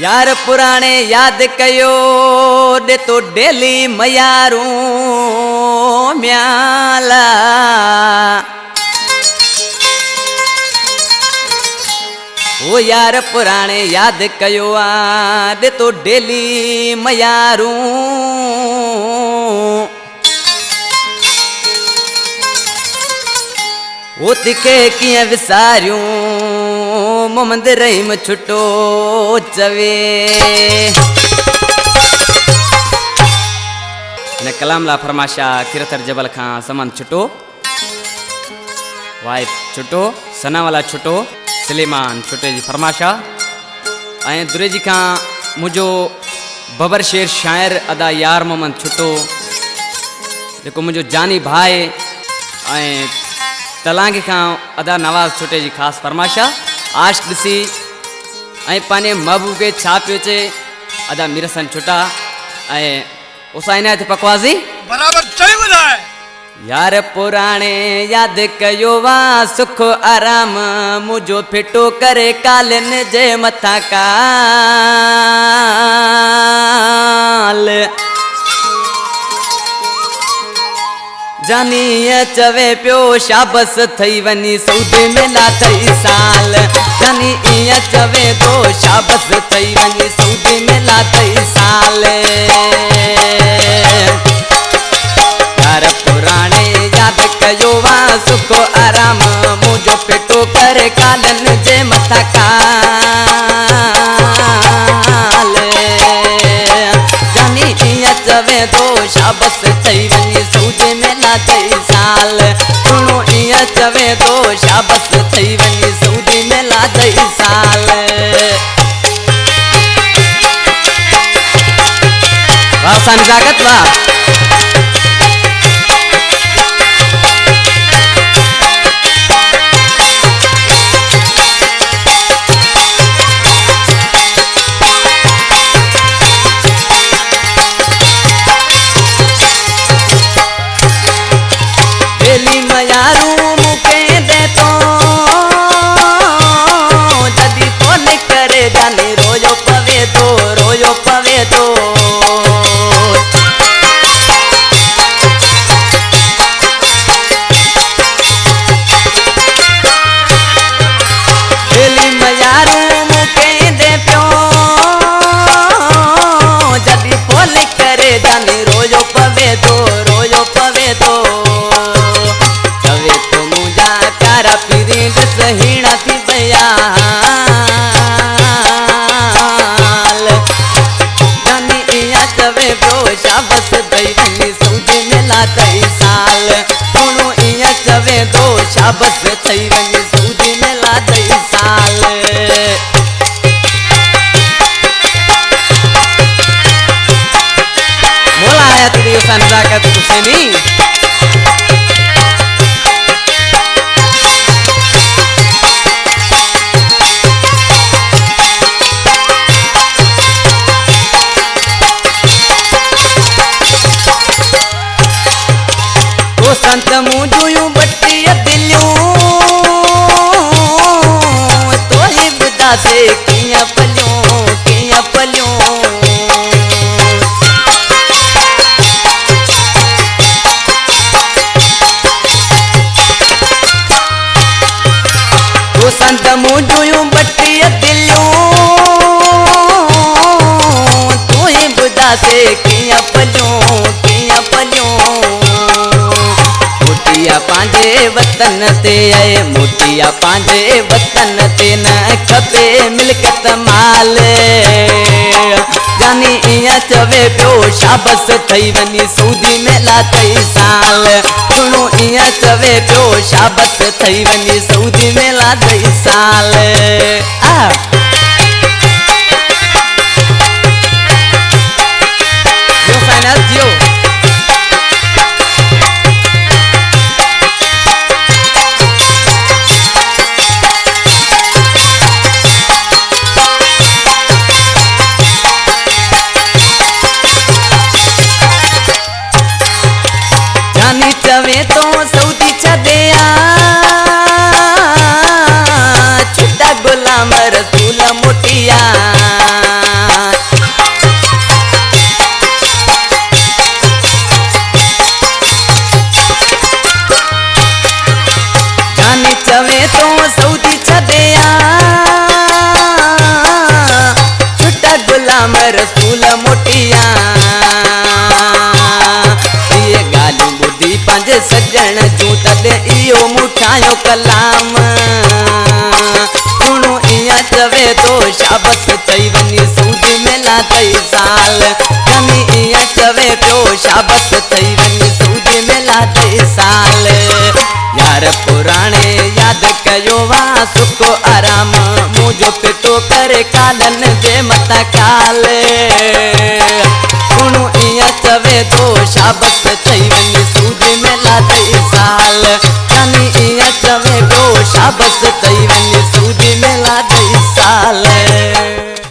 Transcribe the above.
यार पुराने याद कयो दे तो डेली मयारू म्याला ओ यार पुराने याद कयो दे तो डेली मयारू वो तिके किए विसारियूं मोहम्मद रहीम छुटो चवे ने कलाम ला फरमाशा किरतर जबल खां समन छुटो वाइफ छुटो सना वाला छुटो सलेमान छुटे जी फरमाशा ऐं दुरे जी खां मुझो बबर शेर शायर अदा यार मोहम्मद छुटो जेको मुझो जानी भाई ऐं तलांगे खां अदा नवाज छुटे जी खास फरमाशा आश दिसी ऐं पाने महबूब के छा पियो चे अदा मिरसन छुटा ऐं उसा इनायत पकवाजी बराबर चई बुधाए यार पुराने याद कयो वा सुख आराम मुझो फिटो करे कालन जे मथा काल जानी चवे पियो शाबस थई वनी सऊदी में ला थई साल जानी चवे तो शाबस थई वनी सऊदी में ला थई साल यार पुराने याद कयो वा सुख आराम मुझो पेटो करे कालन जे मथा काल जानी चवे तो शाबस थई वनी सऊदी में थई साल सुनो चवे तो शाबस थई वनी सऊदी में ला थई साल वाह संजागत वाह मयारू मुके दे तो जदी फोन करे जाने रोयो पवे तो डेली मयारू मुके दे तो जदी फोन करे जाने रोयो पवे तो पीरियड सहीना थी बयाल जानी चवे पियो शाबस थई वनी सऊदी में ला थई साल सुनो चवे तो शाबस थई वनी सऊदी में ला थई साल मोला आया तेरी संजागत हुसैनी संत मुझूं बटिया दिलियों तो ही बुदा से किया पलियों वो संत मुझूं बटिया दिलियों तो ही बुदा से किया पलियों मोटिया पांजे वतन ते आए मोटिया पांजे वतन ते न खपे मिलकत माल जानी चवे पियो शाबस थई वनी सऊदी में ला थई साल सुनो चवे पियो शाबस थई वनी सऊदी में ला थई साल यो फाइनल जियो चवे तो सऊदी छदया छुटा गुलाम रसूल तद इहो मुठायो कलाम सुणो इया चवे तो शाबत चई वनी सूद मेला तई साल कमी इया चवे तो शाबत चई वनी सूद मेला तई साल यार पुराणे याद कयो वा सुको आराम मुझो पिटो करे कालन जे मता काल